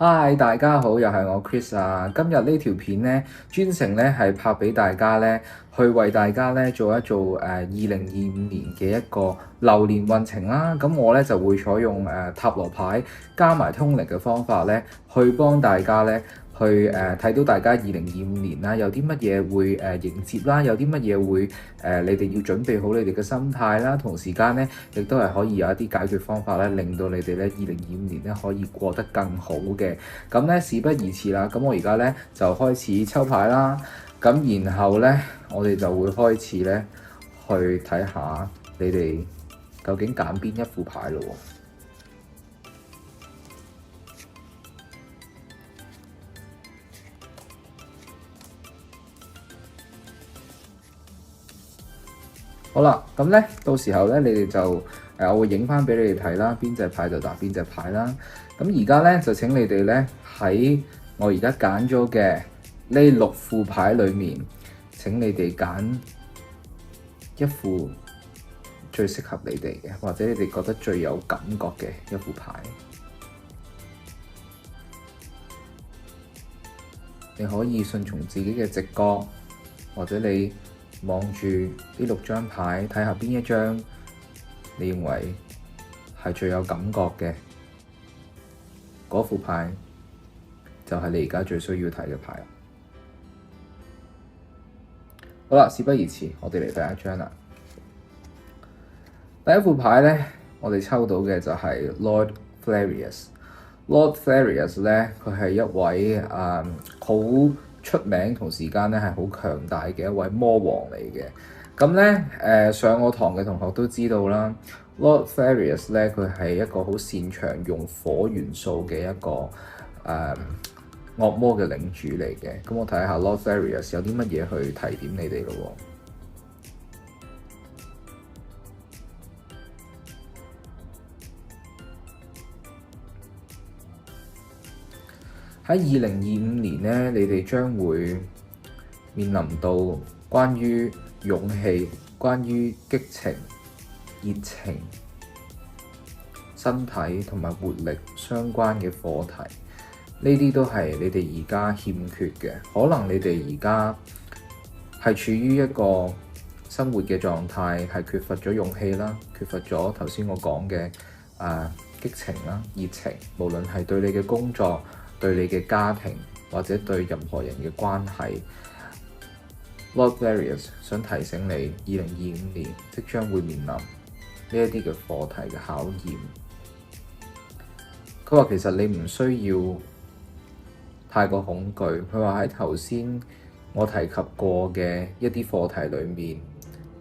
Hi，大家好，又係我 Chris 啊！今日呢條片呢，專程呢係拍俾大家呢，去為大家呢做2025年嘅一個流年運程啦。咁我呢就會採用塔羅牌加埋通靈嘅方法呢，去幫大家呢去睇到大家2025年啦，有啲乜嘢會迎接啦，有啲乜嘢會你哋要準備好你哋嘅心態啦，同時間呢，亦都係可以有一啲解決方法咧，令到你哋咧2025年咧可以過得更好嘅。咁咧事不宜遲啦，咁我而家咧就開始抽牌啦，咁然後咧我哋就會開始咧去睇下你哋究竟揀邊一副牌咯喎。好啦，咁咧到時候咧，你哋就我會影翻俾你哋睇啦，邊隻牌就答邊隻牌啦。咁而家咧就請你哋咧喺我而家揀咗嘅呢6副牌裏面，請你哋揀一副最適合你哋嘅，或者你哋覺得最有感覺嘅一副牌。你可以順從自己嘅直覺，或者你望住呢6張牌，睇下邊一張你認為係最有感覺嘅嗰副牌，就係你而家最需要睇嘅牌。好啦，事不宜遲，我哋嚟第一張啦。第一副牌咧，我哋抽到嘅就係 Lord Farius。Lord Farius 咧，佢係一位好出名同時間咧係好強大嘅一位魔王嚟嘅。咁咧上我堂嘅同學都知道啦，Lord Farius 咧佢係一個好擅長用火元素嘅一個惡魔嘅領主嚟嘅。咁我睇下 Lord Farius 有啲乜嘢去提點你哋咯喎。喺2025年咧，你哋將會面臨到關於勇氣、關於激情、熱情、身體同埋活力相關嘅課題。呢啲都係你哋而家欠缺嘅。可能你哋而家係處於一個生活嘅狀態，係缺乏咗勇氣啦，缺乏咗頭先我講嘅激情啦、熱情，無論係對你嘅工作、對你嘅家庭或者對任何人嘅關係。Lord Farius 想提醒你，2025年即將會面臨呢一啲嘅課題嘅考驗。佢話其實你唔需要太過恐懼。佢話喺頭先我提及過嘅一啲課題裏面，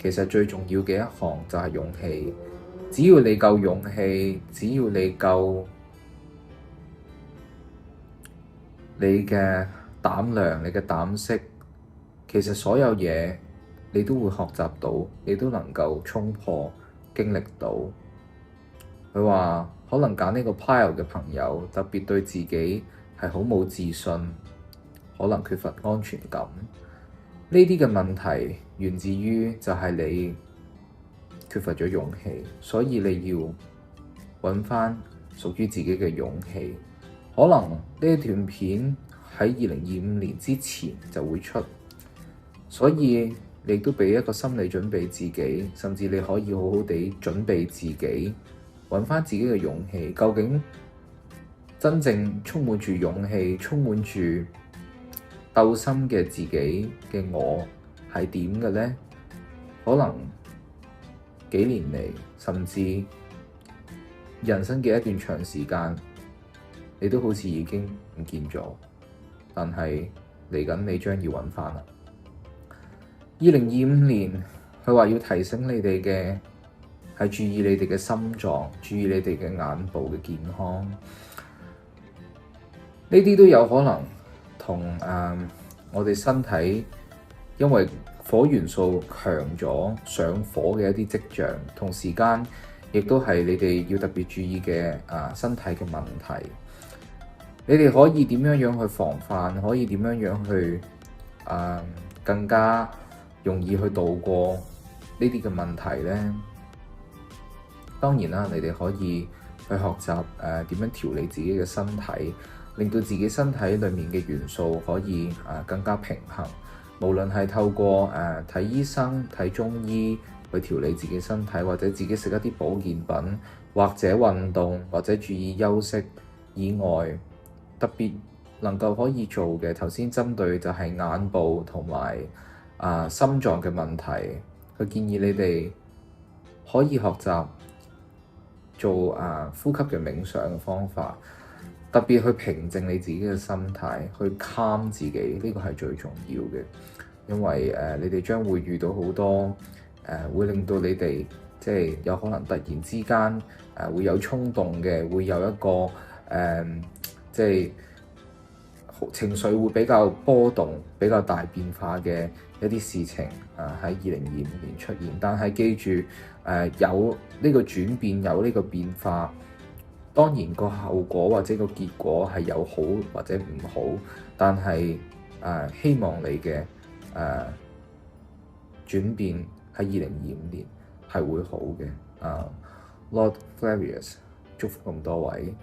其實最重要嘅一項就係勇氣。只要你夠勇氣，只要你夠你嘅膽量、你嘅膽識，其實所有嘢你都會學習到，你都能夠衝破、經歷到。佢話可能揀呢個 pile 嘅朋友，特別對自己係好冇自信，可能缺乏安全感。呢啲嘅問題源自於就係你缺乏咗勇氣，所以你要揾返屬於自己嘅勇氣。可能呢段片喺2025年之前就會出，所以你都俾一個心理準備自己，甚至你可以好好地準備自己，揾返自己嘅勇氣。究竟真正充滿住勇氣、充滿住鬥心嘅自己嘅我係點嘅呢？可能幾年嚟，甚至人生嘅一段長時間，你都好似已經唔見咗，但係嚟緊你將要揾返啦。2025年，佢話要提醒你哋嘅係注意你哋嘅心臟，注意你哋嘅眼部嘅健康。呢啲都有可能同我哋身體因為火元素強咗上火嘅一啲跡象，同時間亦都係你哋要特別注意嘅身體嘅問題。你哋可以點樣去防範？可以點樣去更加容易去度過呢啲嘅問題呢？當然啦，你哋可以去學習點樣調理自己嘅身體，令到自己身體裡面嘅元素可以更加平衡。無論係透過睇醫生、睇中醫去調理自己身體，或者自己食一啲保健品，或者運動，或者注意休息以外，特別能夠可以做嘅，頭先針對就係眼部同埋心臟嘅問題，佢建議你哋可以學習做呼吸嘅冥想嘅方法，特別去平靜你自己嘅心態，去 calm 自己，呢個係最重要嘅。因為你哋將會遇到好多會令到你哋即係有可能突然之間會有衝動嘅，會有一個即係情緒會比較波動、比較大變化嘅一啲事情喺2025年出現。但係記住有呢個轉變，有呢個變化，當然個後果或者個結果係有好或者唔好，但係希望你嘅轉變喺2025年係會好嘅。Lord Flavius 祝福咁多位。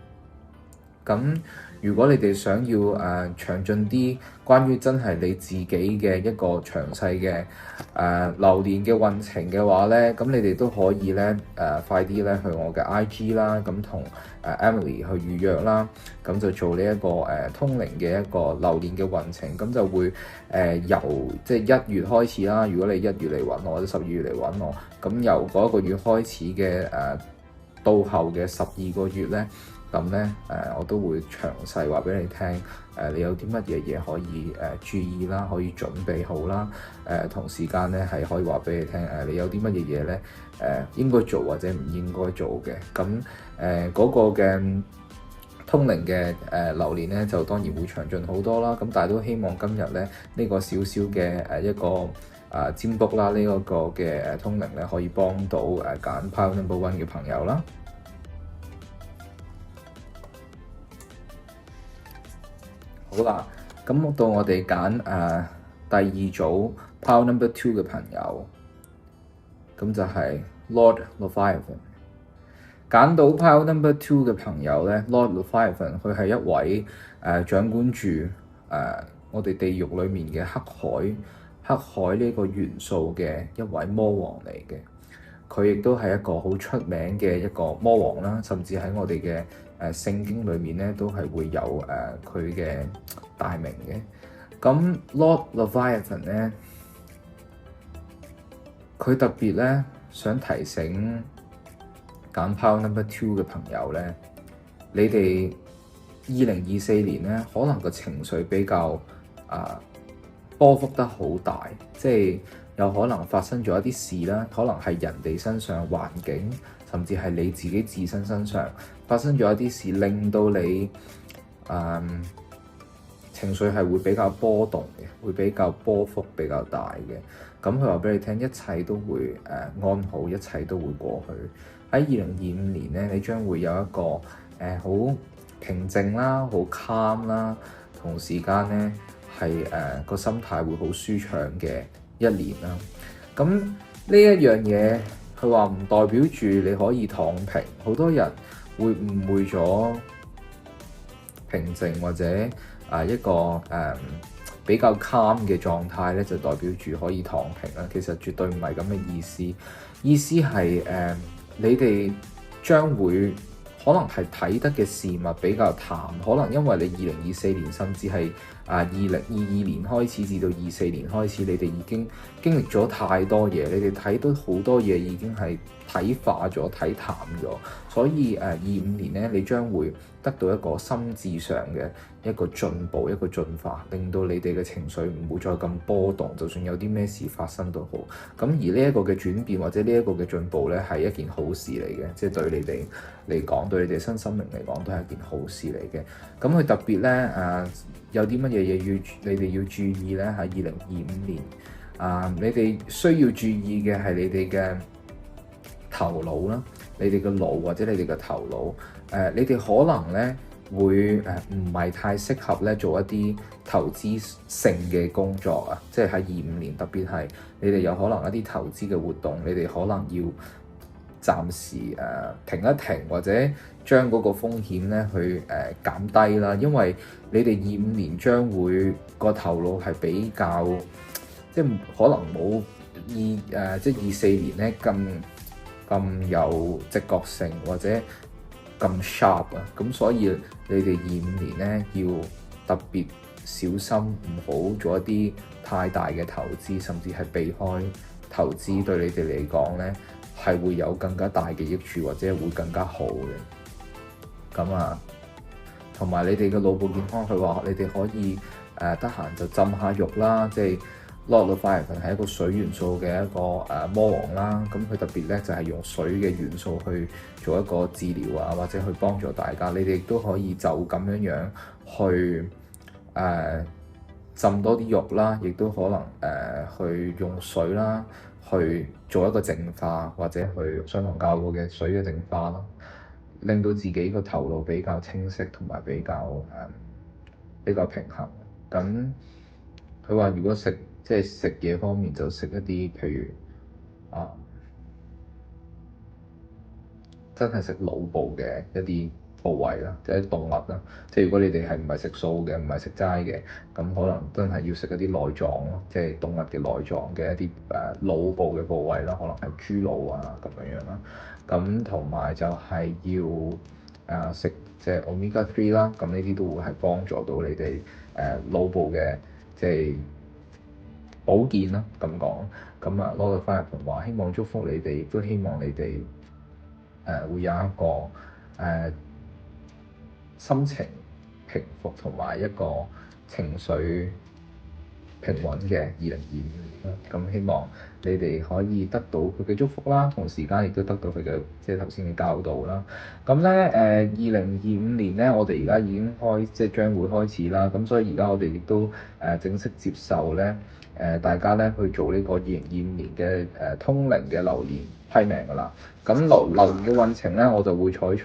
咁如果你哋想要詳盡啲關於真係你自己嘅一個詳細嘅流年嘅運程嘅話咧，咁你哋都可以咧快啲咧去我嘅 IG 啦，咁同Emily 去預約啦，咁就做呢一個通靈嘅一個流年嘅運程，咁就會由即係1月開始啦。如果你1月嚟揾我，或者12月嚟揾我，咁由嗰一個月開始嘅到後嘅12個月咧。咁咧我都會詳細話俾你聽，你有啲乜嘢嘢可以注意啦，可以準備好啦。同時間咧係可以話俾你聽，你有啲乜嘢嘢咧應該做或者唔應該做嘅。咁嗰個嘅通靈嘅流年咧就當然會詳盡好多啦。咁但係都希望今日咧呢個少少嘅一個占卜啦，呢一個嘅通靈咧可以幫到揀 Pile Number 1嘅朋友啦。好啦，咁到我哋揀第二組 Pile Number 2嘅朋友，咁就係 Lord Leviathan。揀到 Pile Number 2嘅朋友咧，Lord Leviathan 佢係一位掌管住我哋地獄裡面嘅黑海呢個元素嘅一位魔王嚟嘅。佢亦都係一個好出名嘅一個魔王啦，甚至喺我哋嘅聖經裏面咧都係會有佢嘅大名嘅。咁 Lord Leviathan 咧，佢特別咧想提醒揀 Pile Number 2嘅朋友咧，你哋2024年咧可能個情緒比較波幅得好大，即係有可能發生咗一啲事啦，可能係人哋身上、環境，甚至係你自己自身身上發生咗一啲事，令到你情緒係會比較波動嘅，會比較波幅比較大嘅。咁佢話俾你聽，一切都會安好，一切都會過去。喺2025年咧，你將會有一個好平靜啦、好 calm 啦，同時間咧係個心態會好舒暢嘅一年啦。咁呢一樣嘢，佢話唔代表住你可以躺平。好多人會誤會咗平靜或者一個比較 calm 嘅狀態咧，就代表住可以躺平啦。其實絕對唔係咁嘅意思。意思係你哋將會可能係睇得嘅事物比較淡，可能因為你2024年甚至係2022年開始至到24年開始，你哋已經經歷咗太多嘢，你哋睇到好多嘢已經係睇化咗、睇淡咗，所以25年咧，你將會得到一個心智上嘅一個進步、一個進化，令到你哋嘅情緒唔會再咁波動，就算有啲咩事發生都好。咁而呢一個嘅轉變或者呢一個嘅進步咧，係一件好事嚟嘅，即係對你哋嚟講，對你哋身心靈嚟講都係一件好事嚟嘅。咁佢特別咧有啲乜嘢嘢你哋要注意咧？喺2025年你哋需要注意嘅係你哋嘅頭腦啦，你哋嘅腦或者你哋嘅頭腦你哋可能咧會唔係太適合咧做一啲投資性嘅工作啊，即係喺25年，特別係你哋有可能一啲投資嘅活動，你哋可能要暫時停一停，或者將嗰個風險咧去減低啦。因為你哋25年將會個頭腦係比較即係可能冇即係24年咧咁有直覺性或者咁 sharp 啊。咁所以你哋25年咧要特別小心，唔好做一啲太大嘅投資，甚至係避開投資，對你哋嚟講咧係會有更加大嘅益處，或者會更加好嘅。咁啊，同埋你哋嘅腦部健康，佢話你哋可以得閒就浸下浴啦，即係 Lord of Fire 係一個水元素嘅一個魔王啦。咁佢特別咧就係用水嘅元素去做一個治療啊，或者去幫助大家。你哋亦都可以就咁樣去浸多啲浴啦，亦都可能去用水啦，去做一個淨化，或者去上堂教過嘅水嘅淨化啦，令到自己個頭腦比較清晰，同埋比較平衡。咁佢話如果食嘢方面，就食一啲譬如真係食腦部嘅一啲部位啦，即係動物啦。即係如果你哋係唔係食素嘅，唔係食齋嘅，咁可能真係要食一啲內臟咯，即係動物嘅內臟嘅一啲腦部嘅部位啦，可能係豬腦啊咁樣啦。咁同埋就係要食即係 Omega 3啦，咁呢啲都會係幫助到你哋腦部嘅即係保健啦咁講。咁啊攞到翻入話，希望祝福你哋，亦都希望你哋會有一個心情平復同埋一個情緒平穩嘅2025年啦。咁希望你哋可以得到佢嘅祝福啦，同時間亦都得到佢嘅即係頭先嘅教導啦。咁咧2025年咧，我哋而家已經即係將會開始啦。咁所以而家我哋亦都正式接受咧大家咧去做呢個2025年嘅通靈嘅流年批命㗎啦。咁流年嘅運程咧，我就會採取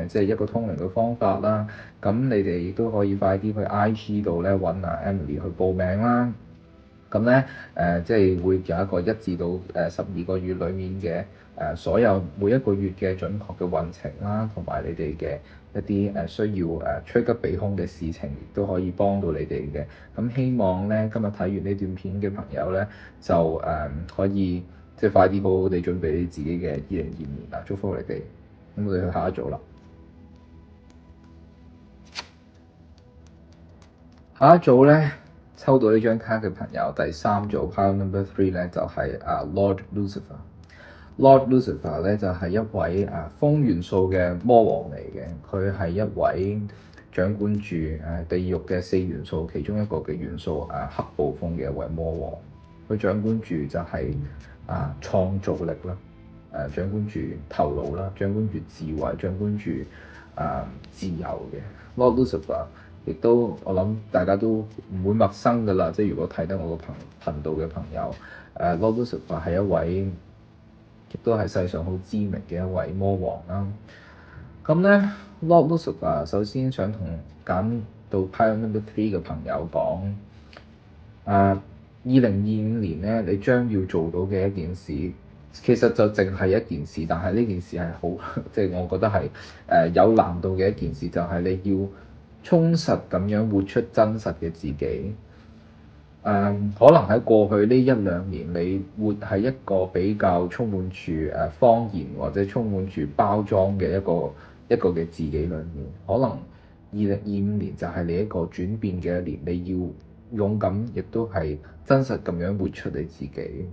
即係一個通靈嘅方法啦。咁你哋亦都可以快啲去 IG 度咧揾Emily 去報名啦。咁咧即係會有一個1至到12個月裡面嘅所有每一個月嘅準確嘅運程啦，同埋你哋嘅一啲需要趨吉避凶嘅事情，亦都可以幫到你哋嘅。咁希望咧今日睇完呢段片嘅朋友咧，就可以即係快啲好好地準備你自己嘅2025年啦，祝福你哋。咁我哋去下一組啦。下一組咧，抽到呢張卡嘅朋友，第3組 Pile Number 3咧就係Lord Lucifer。Lord Lucifer 咧就係一位風元素嘅魔王嚟嘅，佢係一位掌管住地獄嘅4元素其中一個嘅元素黑暴風嘅一位魔王。佢掌管住就係創造力啦，掌管住頭腦啦，掌管住智慧，掌管住自由嘅 Lord Lucifer。亦都我諗大家都唔會陌生㗎啦，即係如果睇得我個頻道嘅朋友，Lord Lucifer 係一位亦都係世上好知名嘅一位魔王啦。咁咧 Lord Lucifer 首先想同揀到 Pile Number 3嘅朋友講，2025年咧你將要做到嘅一件事，其實就淨係一件事，但係呢件事係好即係我覺得係有難度嘅一件事，就係你要充實咁樣活出真實嘅自己。可能喺過去呢1-2年，你活喺一個比較充滿住謊言或者充滿住包裝嘅一個嘅自己裏面。可能2025年就係你一個轉變嘅一年，你要勇敢，亦都係真實咁樣活出你自己。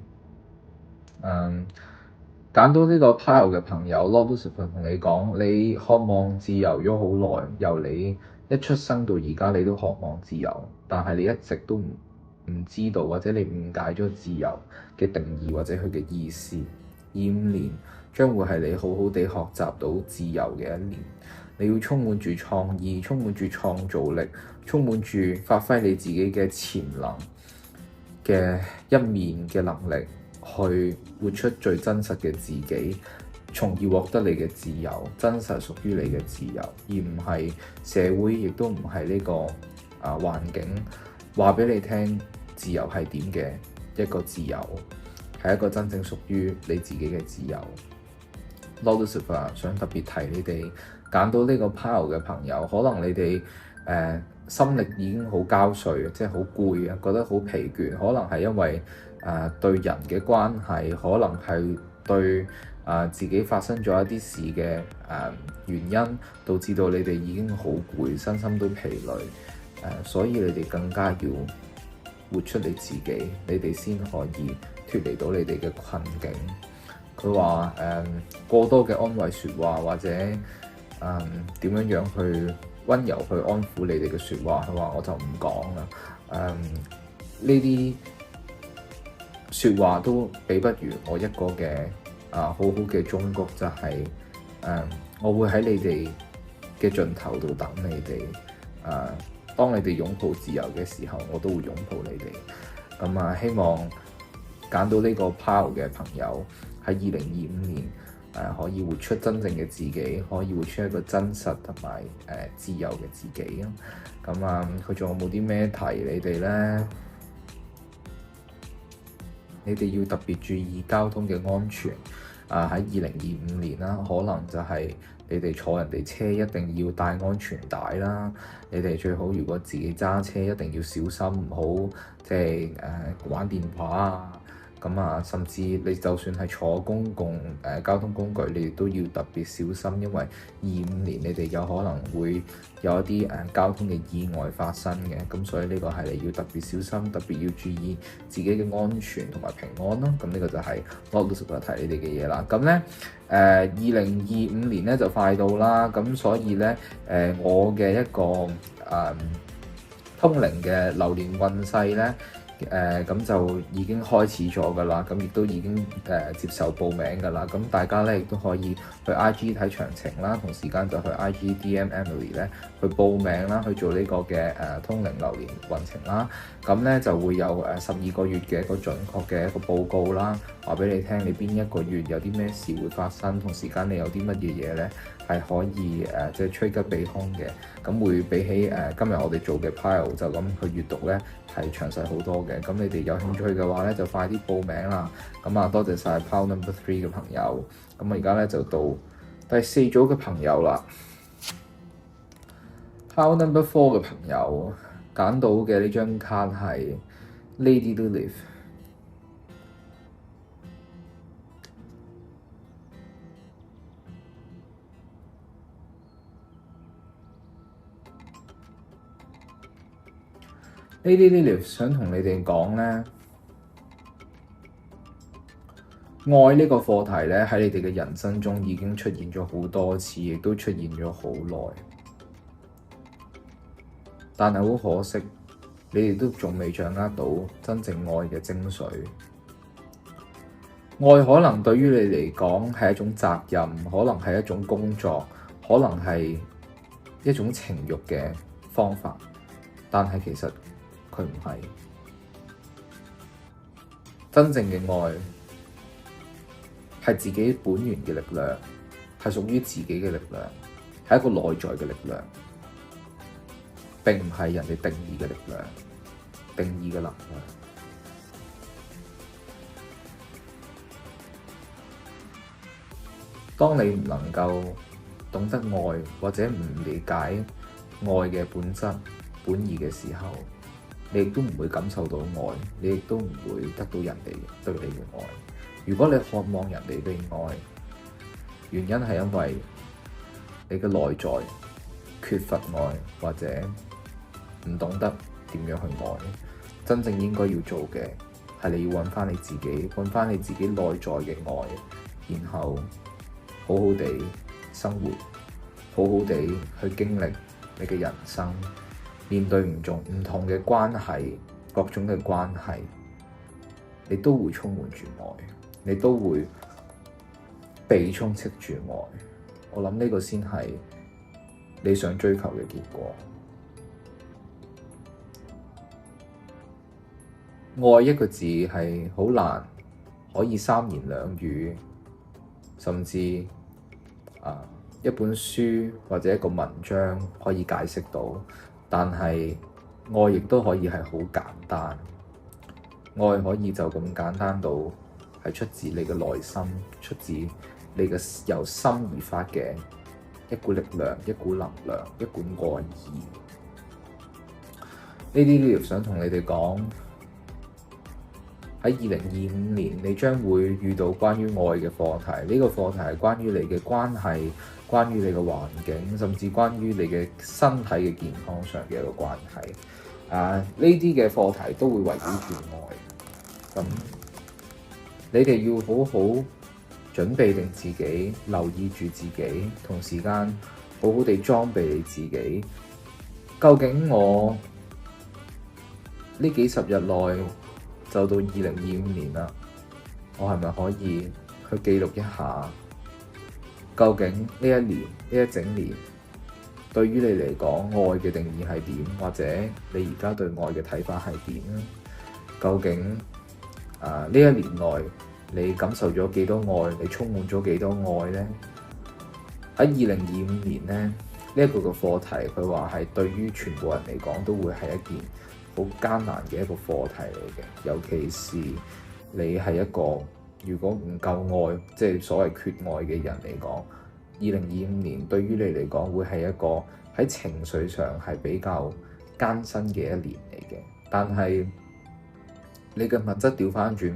揀到呢個 pile 嘅朋友 Lord Lucifer 同你講，你渴望自由咗好耐，由你一出生到而家，你都渴望自由，但係你一直都唔知道，或者你誤解咗自由嘅定義或者佢嘅意思。25年將會係你好好地學習到自由嘅一年，你要充滿住創意，充滿住創造力，充滿住發揮你自己嘅潛能嘅一面嘅能力，去活出最真實嘅自己，從而獲得你嘅自由，真實屬於你嘅自由，而唔係社會，亦都唔係呢個環境話俾你聽自由係點嘅一個自由，係一個真正屬於你自己嘅自由。Lord Lucifer 想特別提你哋揀到呢個 pile 嘅朋友，可能你哋心力已經好交瘁，即係好攰啊，覺得好疲倦，可能係因為對人嘅關係，可能係對自己發生咗一啲事嘅原因，導致到你哋已經好攰，身心都疲累，所以你哋更加要活出你自己，你哋先可以脫離到你哋嘅困境。佢話過多嘅安慰説話，或者點樣去溫柔去安撫你哋嘅説話，佢話我就唔講啦。呢啲説話都比不如我一個嘅好好嘅忠告，就係我會喺你哋嘅盡頭度等你哋。當你哋擁抱自由嘅時候，我都會擁抱你哋。咁希望揀到呢個 pile 嘅朋友喺2025年可以活出真正嘅自己，可以活出一個真實同埋自由嘅自己咯。佢仲有冇啲咩提你哋呢？你哋要特別注意交通嘅安全。喺2025年啦，可能就係你哋坐人哋車一定要帶安全帶啦。你哋最好如果自己揸車一定要小心，唔好即係玩電話啊。甚至你就算係坐公共交通工具，你哋都要特別小心，因為25年你哋有可能會有一啲交通嘅意外發生嘅。咁所以呢個係你要特別小心，特別要注意自己嘅安全同埋平安咯。咁呢個就係 Lord Lucifer 提你哋嘅嘢啦。咁咧2025年咧就快到啦，咁所以咧我嘅一個通靈嘅流年運勢咧。咁就已經開始咗㗎啦，咁亦都已經接受報名㗎啦。咁大家咧亦都可以去 IG 睇詳情啦，同時間就去 IG DM Emily 咧去報名啦，去做呢個嘅通靈流年運程啦。咁咧就會有12個月嘅一個準確嘅一個報告啦，話俾你聽你邊一個月有啲咩事會發生，同時間你有啲乜嘢嘢咧係可以即係趨吉避凶嘅。咁會比起今日我哋做嘅 pile 就咁去閱讀咧係詳細好多嘅。咁你哋有興趣嘅話咧就快啲報名啦。多謝晒 pile number 3嘅朋友。咁而家咧就到第4組嘅朋友啦。pile number 4嘅朋友揀到嘅呢張卡係 Lady Lilith。Lady Lilith 想同你哋講咧，愛呢個課題咧喺你哋嘅人生中已經出現咗好多次，亦都出現咗好耐。但係好可惜，你哋都仲未掌握到真正愛嘅精髓。愛可能對於你嚟講係一種責任，可能係一種工作，可能係一種情慾嘅方法，但係其實佢唔係真正嘅愛，係自己本源嘅力量，係屬於自己嘅力量，係一個內在嘅力量，並唔係人哋定義嘅力量，定義嘅能量。當你唔能夠懂得愛，或者唔理解愛嘅本質本意嘅時候，你亦都唔會感受到愛，你亦都唔會得到人哋對你嘅愛。如果你渴望人哋被愛，原因係因為你嘅內在缺乏愛，或者唔懂得點樣去愛。真正應該要做嘅係你要揾返你自己，揾返你自己內在嘅愛，然後好好地生活，好好地去經歷你嘅人生。面對唔同嘅關係，各種嘅關係，你都會充滿住愛，你都會被充斥住愛。我諗呢個先係你想追求嘅結果。愛一個字係好難，可以三言兩語，甚至一本書或者一個文章可以解釋到。但係愛亦都可以係好簡單，愛可以就咁簡單到係出自你嘅內心，出自你嘅由心而發嘅一股力量、一股能量、一股愛意。呢啲 Leo 想同你哋講，喺2025年你將會遇到關於愛嘅課題。呢個課題係關於你嘅關係，關於你嘅環境，甚至關於你嘅身體嘅健康上嘅一個關係。呢啲嘅課題都會圍繞住愛。咁你哋要好好準備定自己，留意住自己，同時間好好地裝備你自己。究竟我呢幾十日內就到2025年啦，我係咪可以去記錄一下，究竟呢一年、呢一整年對於你嚟講愛嘅定義係點，或者你而家對愛嘅睇法係點咧？究竟呢一年內你感受咗幾多愛，你充滿咗幾多愛呢？喺2025年呢，呢一個嘅課題，佢話係對於全部人嚟講都會係一件好艱難嘅一個課題嚟嘅，尤其是你係一個如果唔夠愛，即係所謂缺愛嘅人嚟講，2025年對於你嚟講會係一個喺情緒上係比較艱辛嘅一年嚟嘅。但係你嘅物質調翻轉，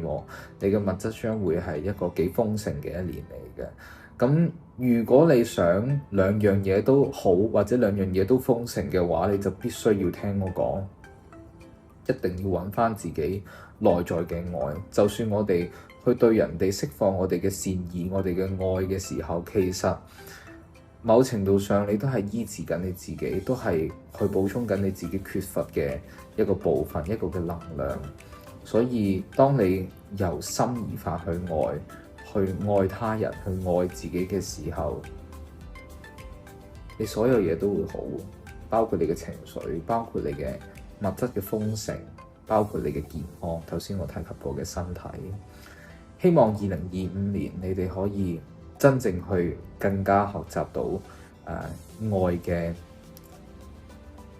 你嘅物質將會係一個幾豐盛嘅一年嚟嘅。咁如果你想兩樣嘢都好，或者兩樣嘢都豐盛嘅話，你就必須要聽我講，一定要揾翻自己內在嘅愛。就算我哋去對人哋釋放我哋嘅善意、我哋嘅愛嘅時候，其實某程度上你都係醫治緊你自己，都係去補充緊你自己缺乏嘅一個部分，一個嘅能量。所以當你由心而發去愛，去愛他人，去愛自己嘅時候，你所有嘢都會好，包括你嘅情緒，包括你嘅物質嘅豐盛，包括你嘅健康。頭先我提及過嘅身體，希望2025年你哋可以真正去更加學習到愛嘅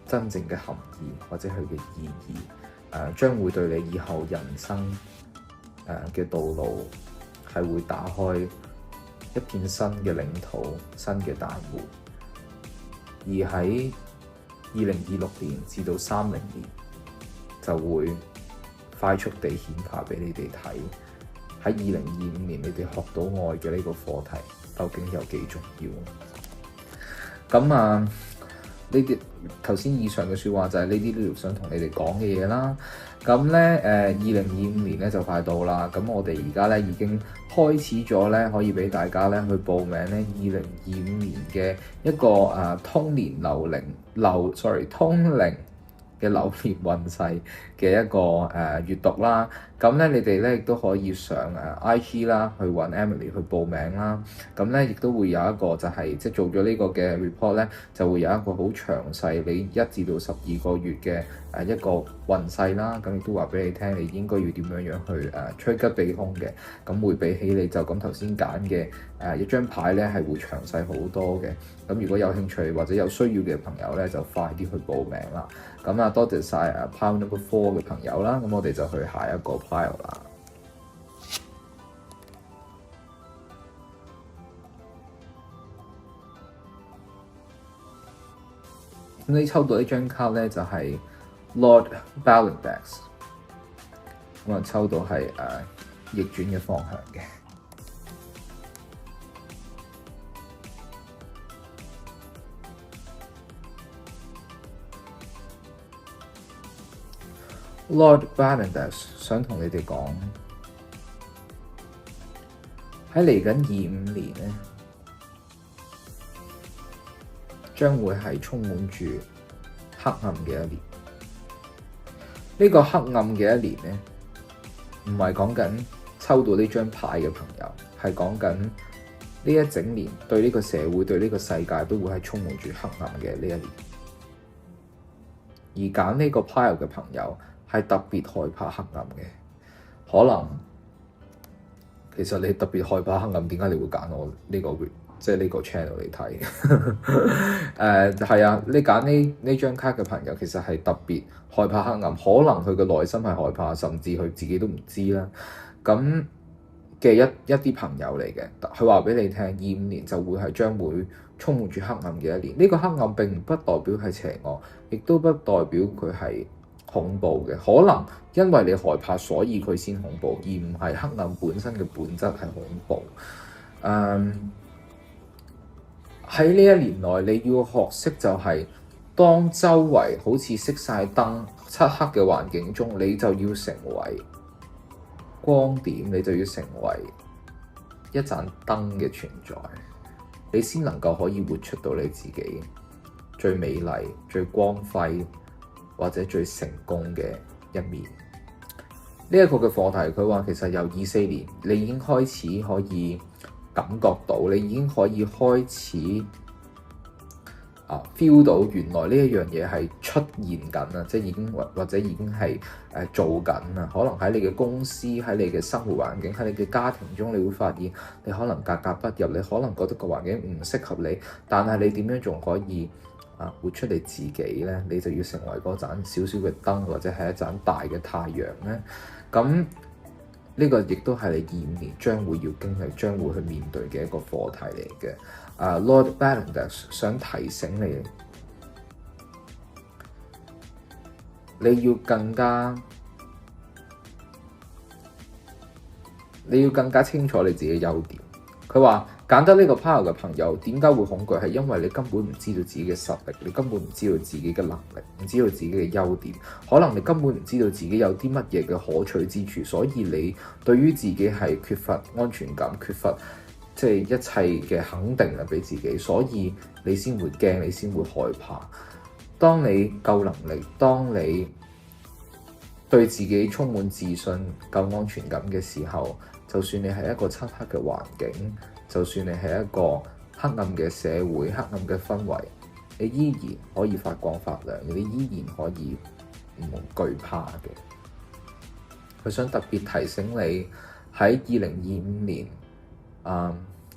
真正嘅含義，或者佢嘅意義，將會對你以後人生嘅道路係會打開一片新嘅領土、新嘅大門。而喺2026年至到30年就會快速地顯化俾你哋睇，喺2025年你哋學到愛嘅呢個課題究竟有幾重要。咁呢啲頭先以上嘅説話就係呢啲Leo想同你哋講嘅嘢啦。咁咧2025年咧就快到啦。咁我哋而家咧已經開始咗咧，可以俾大家咧去報名咧2025年嘅一個通靈嘅流年運勢嘅一個閱讀啦。咁咧你哋咧亦都可以上IG 啦，去揾 Emily 去報名啦。咁咧亦都會有一個就係即係做咗呢個嘅 report 咧，就會有一個好詳細你1至到12個月嘅一個運勢啦。咁亦都話俾你聽，你應該要點樣去趨吉避凶嘅。咁會比起你就咁頭先揀嘅一張牌咧，係會詳細好多嘅。咁如果有興趣或者有需要嘅朋友咧，就快啲去報名啦。咁多謝晒Pile Number 4嘅朋友啦。咁我哋就去下一個 pile 啦。咁你抽到呢張卡咧，就係 Lord Balindex。咁抽到係逆轉嘅方向嘅。Lord Balindex 想同你哋講，喺嚟緊25年咧，將會係充滿住黑暗嘅一年。呢個黑暗嘅一年咧，唔係講緊抽到呢張牌嘅朋友，係講緊呢一整年對呢個社會、對呢個世界都會係充滿住黑暗嘅呢一年。而揀呢個 pile 嘅朋友係特別害怕黑暗嘅，可能其實你特別害怕黑暗，點解你會揀我呢個即係呢個 channel 嚟睇？係啊，你揀呢張卡嘅朋友其實係特別害怕黑暗，可能佢嘅內心係害怕，甚至佢自己都唔知啦。咁嘅一啲朋友嚟嘅。佢話俾你聽，25年就會係將會充滿住黑暗嘅一年。呢個黑暗並不代表係邪惡，亦都不代表佢係恐怖嘅。可能因為你害怕，所以佢先恐怖，而唔係黑暗本身嘅本質係恐怖。喺呢一年內，你要學識就係，當周圍好似熄晒燈、漆黑嘅環境中，你就要成為光點，你就要成為一盞燈嘅存在，你先能夠可以活出到你自己最美麗、最光輝或者最成功嘅一面。呢一個嘅課題，佢話其實由24年，你已經開始可以感覺到，你已經可以開始feel 到原來呢一樣嘢係出現緊啊，即係已經或者已經係做緊啊。可能喺你嘅公司、喺你嘅生活環境、喺你嘅家庭中，你會發現你可能格格不入，你可能覺得個環境唔適合你，但係你點樣仲可以活出你自己咧？你就要成為嗰盞小小嘅燈，或者係一盞大嘅太陽咧。咁呢個亦都係你25年將會要經歷、將會去面對嘅一個課題嚟嘅。Lord Ballandes 想提醒你，你要更加清楚你自己嘅優點。佢話揀得呢個 power 嘅朋友點解會恐懼？係因為你根本唔知道自己嘅實力，你根本唔知道自己嘅能力，唔知道自己嘅優點。可能你根本唔知道自己有啲乜嘢嘅可取之處，所以你對於自己係缺乏安全感，缺乏即係一切嘅肯定啊，俾自己，所以你先會驚，你先會害怕。當你夠能力，當你對自己充滿自信、夠安全感嘅時候，就算你係一個漆黑嘅環境，就算你係一個黑暗嘅社會、黑暗嘅氛圍，你依然可以發光發亮，你依然可以唔懼怕嘅。佢想特別提醒你喺2025年。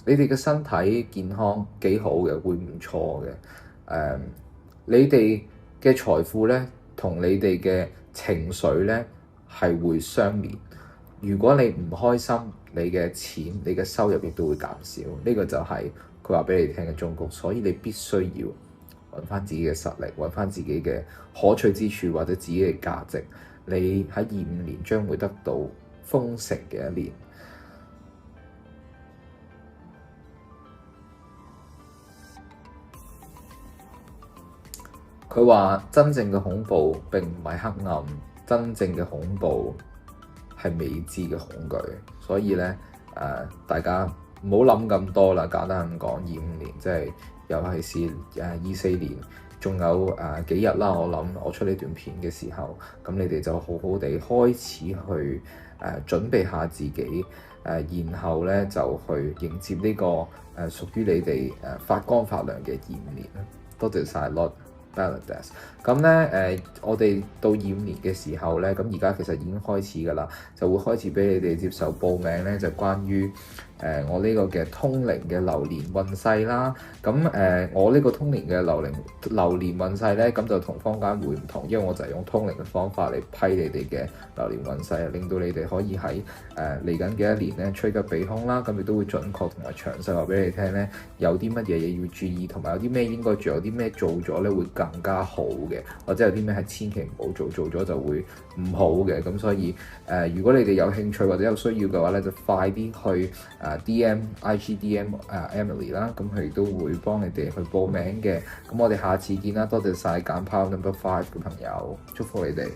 你哋嘅身體健康幾好嘅，會唔錯嘅。你哋嘅財富咧，同你哋嘅情緒咧係會相連。如果你唔開心，你嘅錢、你嘅收入亦都會減少。呢個就係佢話俾你聽嘅忠告，所以你必須要揾翻自己嘅實力，揾翻自己嘅可取之處或者自己嘅價值。你喺25年將會得到豐盛嘅一年。佢話真正嘅恐怖並唔係黑暗，真正嘅恐怖係未知嘅恐懼。所以咧，大家唔好諗咁多啦。簡單咁講，25年即係尤其是24年，仲有幾日啦。我諗我出呢段片嘅時候，咁你哋就好好地開始去準備下自己，然後咧就去迎接呢個屬於你哋發光發亮嘅25年啦。多謝晒 Lord Ballandes。咁咧我哋到25年嘅時候咧，咁而家其實已經開始㗎啦，就會開始俾你哋接受報名咧，就關於我呢個嘅通靈嘅流年運勢啦。咁我呢個通靈嘅流年運勢咧，咁就同坊間會唔同，因為我就係用通靈嘅方法嚟批你哋嘅流年運勢，令到你哋可以喺嚟緊嘅一年咧趨吉避凶啦。咁亦都會準確同埋詳細話俾你聽咧，有啲乜嘢嘢要注意，同埋有啲咩應該做，有啲咩做咗咧會更加好嘅，或者有啲咩係千祈唔好做，做咗就會唔好嘅。咁所以如果你哋有興趣或者有需要嘅話咧，就快啲去IG DM Emily 啦，咁佢亦都會幫你哋去報名嘅。咁我哋下次見啦，多謝晒揀 Power Number 5嘅朋友，祝福你哋。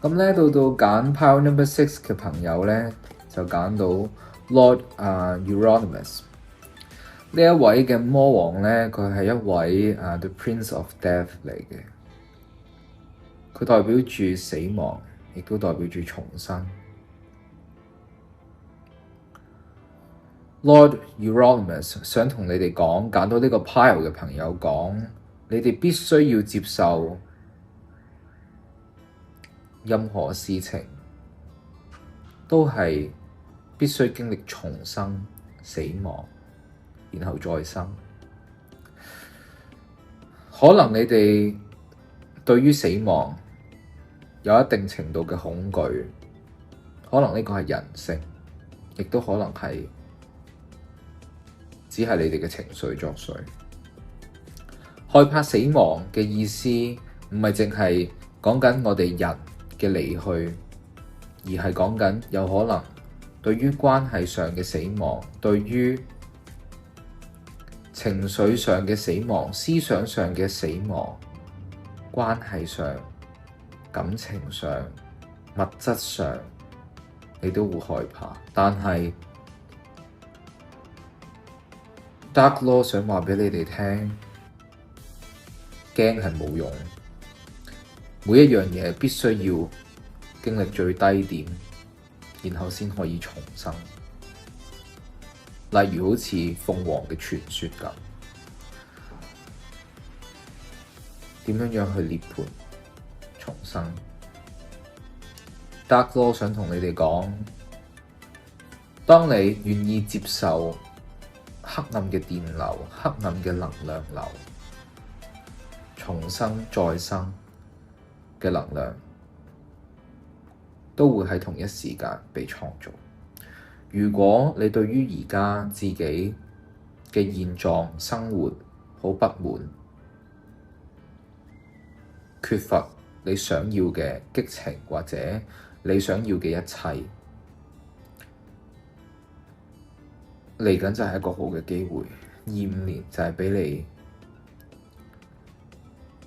咁咧到揀 Power Number 6嘅朋友咧，就揀到 Lord Euronymous。呢一位嘅魔王咧，佢係一位The Prince of Death 嚟嘅，佢代表住死亡，亦都代表住重生。Lord Euronymous 想同你哋講，揀到呢個 pile 嘅朋友講，你哋必須要接受任何事情都係必須經歷重生、死亡，然後再生。可能你哋對於死亡有一定程度嘅恐懼，可能呢個係人性，亦都可能係只係你哋嘅情緒作祟。害怕死亡嘅意思唔係淨係講緊我哋人嘅離去，而係講緊有可能對於關係上嘅死亡，對於情緒上嘅死亡、思想上嘅死亡、關係上、感情上、物質上，你都會害怕。但係 Dark Lord 想話畀你哋聽，驚係冇用，每一樣嘢必須要經歷最低點，然後先可以重生。例如好似鳳凰嘅傳說咁，點樣去涅槃重生？ Dark Lord 想同你哋講，當你願意接受黑暗嘅電流、黑暗嘅能量流，重生再生嘅能量都會喺同一時間被創造。如果你對於而家自己嘅現狀生活好不滿，缺乏你想要嘅激情或者你想要嘅一切，嚟緊就係一個好嘅機會。25年就係畀你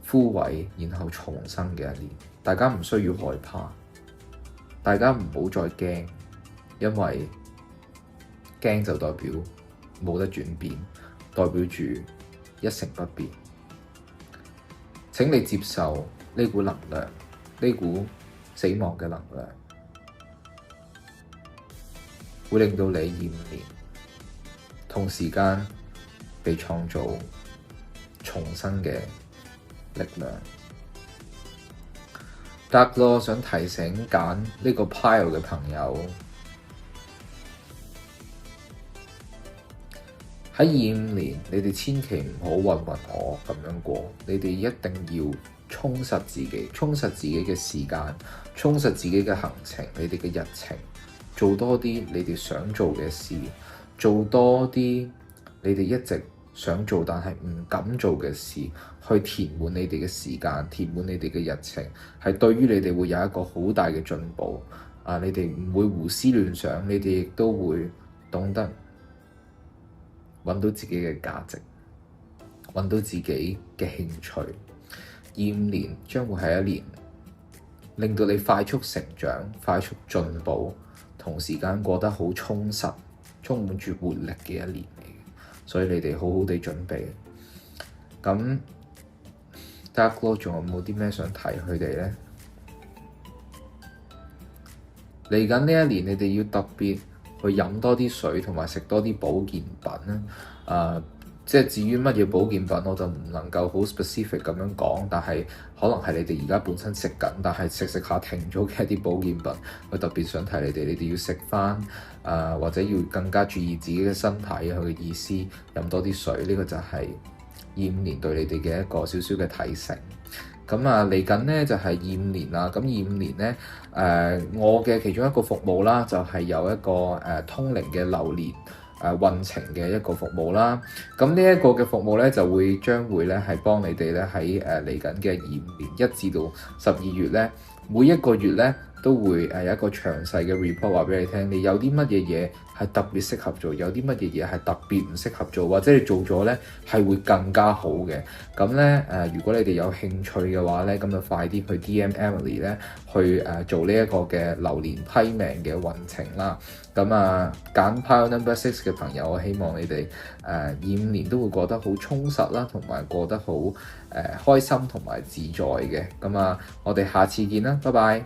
枯萎然後重生嘅一年。大家唔需要害怕，大家唔好再驚，因為驚就代表冇得轉變，代表住一成不變。請你接受呢股能量，呢股死亡嘅能量，會令到你25年同時間被創造重生嘅力量。Dark Lord 想提醒揀呢個 pile 嘅朋友，喺25年，你哋千祈唔好渾渾噩咁樣過，你哋一定要充實自己，充實自己嘅時間，充實自己嘅行程，你哋嘅日程，做多啲你哋想做嘅事，做多啲你哋一直想做但係唔敢做嘅事，去填滿你哋嘅時間，填滿你哋嘅日程，係對於你哋會有一個好大嘅進步。你哋唔會胡思亂想，你哋亦都會懂得揾到自己嘅價值，揾到自己嘅興趣。25年將會係一年令到你快速成長、快速進步，同時間過得好充實、充滿住活力嘅一年嚟嘅。所以你哋好好地準備。咁 Dark Lord 仲有冇啲咩想提佢哋咧？嚟緊呢一年，你哋要特別去飲多啲水，同埋食多啲保健品啦。即係至於乜嘢保健品，我就唔能夠好 specific 咁樣講，但係可能係你哋而家本身食緊，但係食下停咗嘅一啲保健品，我特別想提你哋，你哋要食返，或者要更加注意自己嘅身體，佢嘅意思，飲多啲水，呢個就係25年對你哋嘅一個少少嘅提醒。咁嚟緊咧就係25年啦。咁25年咧，我嘅其中一個服務啦，就係有一個通靈嘅流年運程嘅一個服務啦。咁呢一個嘅服務咧，就將會咧係幫你哋咧喺嚟緊嘅25年1至到12月咧，每一個月咧都會有一個詳細嘅 report 話俾你聽，你有啲乜嘢嘢係特別適合做，有啲乜嘢嘢係特別唔適合做，或者你做咗咧係會更加好嘅。咁咧如果你哋有興趣嘅話咧，咁就快啲去 DM Emily 咧去做呢一個嘅流年批命嘅運程啦。咁揀 Pile Number 6嘅朋友，我希望你哋25年都會過得好充實啦，同埋過得好開心同埋自在嘅。咁我哋下次見啦，拜拜。